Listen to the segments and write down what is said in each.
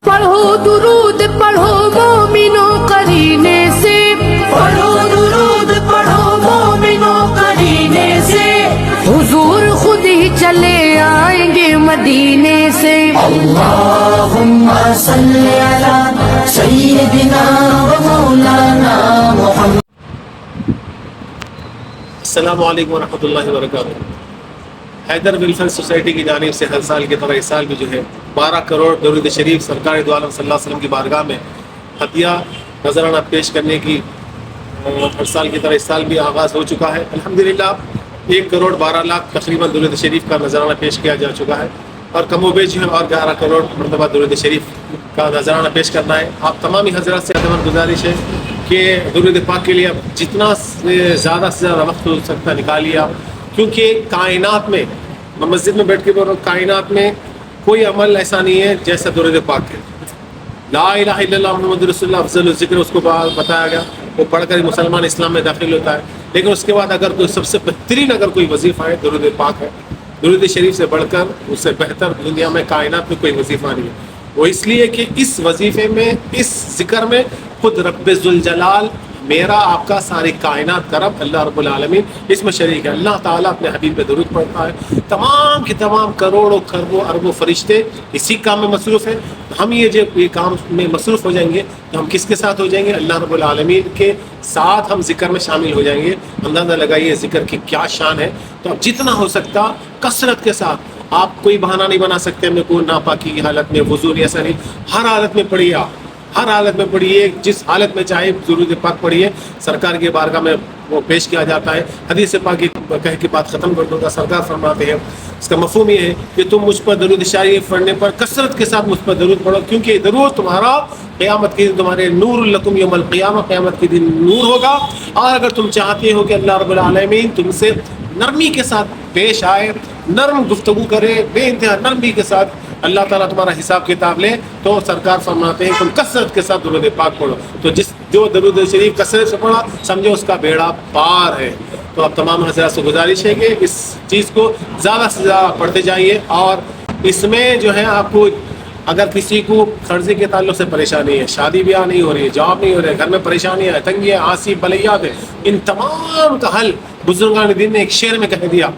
پڑھو درود پڑھو مومنوں قرینے سے، پڑھو درود پڑھو مومنوں قرینے سے، حضور خود ہی چلے آئیں گے مدینے سے۔ اللہم صلی علی سیدنا و مولانا محمد۔ السلام علیکم ورحمۃ اللہ وبرکاتہ۔ حیدر ویلفیئر سوسائٹی کی جانب سے ہر سال کی طرح اس سال بھی جو ہے 12 کروڑ درود شریف سرکار دو عالم صلی اللہ علیہ وسلم کی بارگاہ میں ہدیہ نذرانہ پیش کرنے کی ہر سال کی طرح اس سال بھی آغاز ہو چکا ہے۔ الحمدللہ 1 کروڑ 12 لاکھ تقریباً درود شریف کا نذرانہ پیش کیا جا چکا ہے، اور کم و بیش اور 11 کروڑ مرتبہ درود شریف کا نذرانہ پیش کرنا ہے۔ آپ تمامی حضرات سے گزارش ہے کہ درود پاک کے لیے آپ جتنا زیادہ سے زیادہ وقت ہو سکتا نکالیے آپ، کیونکہ کائنات میں، میں مسجد میں بیٹھ کے بول رہا ہوں، کائنات میں کوئی عمل ایسا نہیں ہے جیسا درود پاک ہے۔ لا الہ الا اللہ محمد رسول اللہ افضل الذکر، اس کو بتایا گیا، وہ پڑھ کر مسلمان اسلام میں داخل ہوتا ہے۔ لیکن اس کے بعد اگر کوئی سب سے بہترین اگر کوئی وظیفہ ہے درود پاک ہے، درود شریف سے بڑھ کر اس سے بہتر دنیا میں کائنات میں کوئی وظیفہ نہیں ہے۔ وہ اس لیے کہ اس وظیفے میں، اس ذکر میں خود رب ذوالجلال، میرا آپ کا ساری کائنات کا رب اللہ رب العالمین اس میں شریک ہے۔ اللہ تعالیٰ اپنے حبیب پہ درود پڑھتا ہے، تمام کے تمام کروڑوں کھربوں اربوں فرشتے اسی کام میں مصروف ہیں۔ ہم یہ کام میں مصروف ہو جائیں گے تو ہم کس کے ساتھ ہو جائیں گے؟ اللہ رب العالمین کے ساتھ ہم ذکر میں شامل ہو جائیں گے۔ اندازہ لگائیے ذکر کی کیا شان ہے۔ تو اب جتنا ہو سکتا کثرت کے ساتھ، آپ کوئی بہانہ نہیں بنا سکتے میں کوئی ناپاکی کی حالت میں، وضو نہیں، ایسا نہیں، ہر حالت میں پڑھیے، آپ ہر حالت میں پڑھیے، جس حالت میں چاہے درود پاک پڑھیے۔ سرکار کی بارگاہ میں وہ پیش کیا جاتا ہے۔ حدیث پاک کی کہہ کے بات ختم کر دوں گا۔ سرکار فرماتے ہیں، اس کا مفہوم یہ ہے کہ تم مجھ پر درود شریف پڑھنے پر کثرت کے ساتھ مجھ پر درود پڑھو، کیونکہ یہ درود تمہارا قیامت کے دن تمہارے نور لکم یوم القیامہ، قیامت کے دن نور ہوگا۔ اور اگر تم چاہتے ہو کہ اللہ رب العالمین تم سے نرمی کے ساتھ پیش آئے، نرم گفتگو کرے، بے انتہا نرمی کے ساتھ اللہ تعالیٰ تمہارا حساب کتاب لے، تو سرکار فرماتے ہیں تم کثرت کے ساتھ درود پاک پڑھو۔ تو جو درود شریف کثرت سے پڑھا، سمجھو اس کا بیڑا پار ہے۔ تو اب تمام حضرات سے گزارش ہے کہ اس چیز کو زیادہ سے زیادہ پڑھتے جائیے۔ اور اس میں جو ہے آپ کو، اگر کسی کو قرضے کے تعلق سے پریشانی ہے، شادی بیاہ نہیں ہو رہی ہے، جاب نہیں ہو رہی ہے، گھر میں پریشانی ہے، تنگی ہے، آسی بلیات ہے، ان تمام کا حل بزرگان دین نے ایک شعر میں کہہ دیا،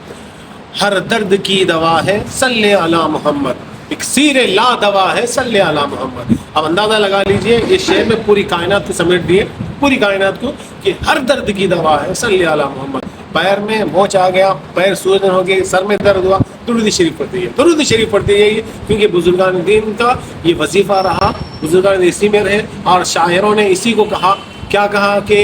ہر درد کی دوا ہے صلی علی محمد، اکسیر لا دوا ہے صلی علی محمد۔ اب اندازہ لگا لیجئے، یہ شعر میں پوری کائنات کو سمیٹ دیے، پوری کائنات کو، کہ ہر درد کی دوا ہے صلی علی محمد۔ پیر میں موچ آ گیا، پیر سوجن ہو گئی، سر میں درد ہوا، درود شریف پڑھتے ہیں، درود شریف پڑھتے جائیے، کیونکہ بزرگان دین کا یہ وظیفہ رہا، بزرگان دین اسی میں رہے، اور شاعروں نے اسی کو کہا، کیا کہا کہ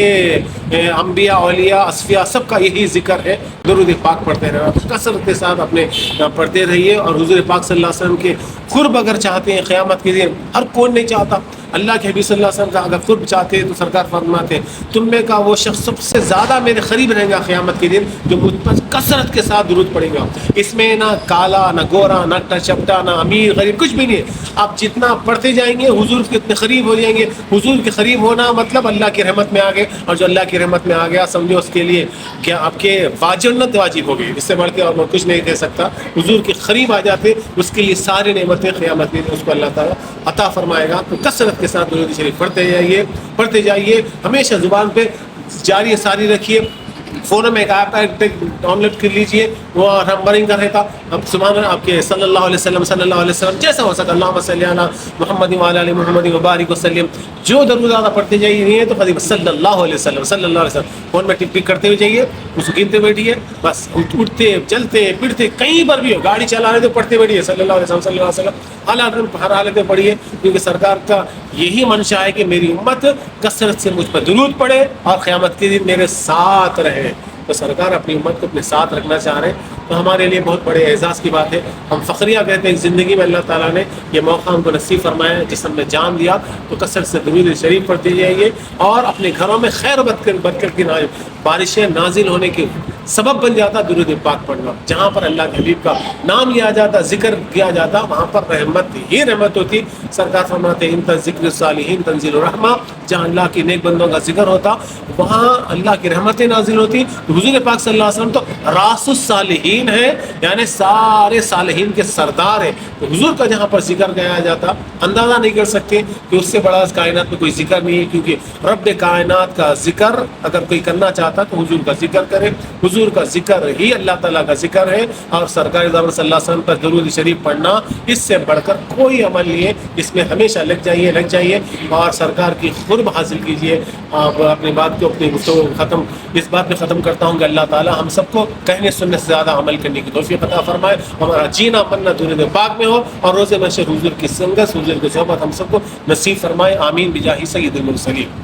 انبیاء، اولیاء، اصفیاء سب کا یہی ذکر ہے، درود پاک پڑھتے رہنا، کثرت کے ساتھ اپنے پڑھتے رہیے۔ اور حضور پاک صلی اللہ علیہ وسلم کے قرب اگر چاہتے ہیں قیامت کے دن، ہر کون نہیں چاہتا، اللہ کے حبیب صلی اللہ علیہ وسلم کا اگر قرب چاہتے ہیں تو سرکار فرماتے ہیں تم میں کا وہ شخص سب سے زیادہ میرے قریب رہے گا قیامت کے دن جو مجھ پر کثرت کے ساتھ درود پڑے گا۔ اس میں نہ کالا، نہ گورا، نہ چپٹا، نہ امیر غریب، کچھ بھی نہیں ہے۔ آپ جتنا پڑھتے جائیں گے حضور کے اتنے قریب ہو جائیں گے۔ حضور کے قریب ہونا مطلب اللہ کی رحمت میں آ گئے، اور جو اللہ کی رحمت میں آ گیا سمجھو اس کے لیے کیا آپ کے جنت واجب ہو گئی، اس سے بڑھ کے اور میں کچھ نہیں دے سکتا۔ حضور کے قریب آ جاتے، اس کے لیے ساری نعمتیں قیامت کے دن اس کو اللہ تعالیٰ عطا فرمائے گا۔ تو کثرت کے ساتھ درود شریف پڑھتے جائیے، ہمیشہ زبان پہ جاری ساری رکھیے۔ فون میں ایک ایپ ہے، ڈاؤن لوڈ کر لیجئے، وہ نمبرنگ کا رہتا، اب سبحان اللہ، آپ کے صلی اللہ علیہ وسلم، صلی اللہ علیہ وسلم جیسا ہو سکتا، اللہم صلی علی محمد وعلی آل محمد وبارک وسلم، جو درود زیادہ پڑھتے جائیے، نہیں ہے تو خدیب صلی اللہ علیہ وسلم، صلی اللہ علیہ وسلم، فون میں ٹک ٹک کرتے ہوئے جائیے، اس کو گنتے بیٹھیے، بس اٹھتے چلتے پھرتے کہیں پر بھی ہو، گاڑی چلا رہے تو پڑھتے بیٹھیے صلی اللہ علیہ وسلم، صلی اللہ علیہ وسلم، ہر حالت میں پڑھیے، کیونکہ سرکار کا یہی منشا ہے کہ میری امت کثرت سے مجھ پر درود پڑھے اور قیامت کے دن میرے ساتھ رہے۔ تو سرکار اپنی امت کو اپنے ساتھ رکھنا چاہ رہے ہیں، تو ہمارے لیے بہت بڑے اعزاز کی بات ہے۔ ہم فخریہ کہتے ہیں زندگی میں اللہ تعالیٰ نے یہ موقع ہم کو نصیب فرمایا ہے، جس ہم نے جان دیا، تو کثرت سے درود شریف پڑھتے جائیے، اور اپنے گھروں میں خیر برکت کی بارشیں نازل ہونے کے سبب بن جاتا درود پاک پڑھنا. جہاں پر اللہ کے حبیب کا نام لیا جاتا، ذکر کیا جاتا، وہاں پر رحمت ہی رحمت ہوتی. سرکار فرماتے ہیں ان ذکر الصالحین تنزل الرحمہ، جہاں اللہ کے نیک بندوں کا ذکر ہوتا وہاں اللہ کی رحمتیں نازل ہوتی. حضور پاک صلی اللہ علیہ وسلم تو راس الصالحین ہے، یعنی سارے صالحین کے سردار ہیں. تو حضور کا جہاں پر ذکر گایا جاتا، اندازہ نہیں کر سکتے کہ اس سے بڑا اس کائنات میں کوئی ذکر نہیں ہے، کیونکہ رب کائنات کا ذکر اگر کوئی کرنا چاہتا تو حضور کا ذکر کرے. حضور کا ذکر ہی اللہ تعالیٰ کا ذکر ہے، اور سرکار صلی اللہ علیہ وسلم پر درود شریف پڑھنا اس سے بڑھ کر کوئی عمل نہیں ہے. اس میں ہمیشہ لگ جائیے اور سرکار کی قرب حاصل کیجیے. آپ اپنی بات کو اپنی گفتگو ختم اس بات پہ ختم کرتا ہوں کہ اللہ تعالیٰ ہم سب کو کہنے سننے سے زیادہ عمل کرنے کی توفیق عطا فرمائے. ہمارا جینا مرنا درود پاک میں ہو، اور روز محشر حضور کی سنگت، حضور کی صحبت ہم سب کو نصیب فرمائے. آمین بجاہ سید المرسلین.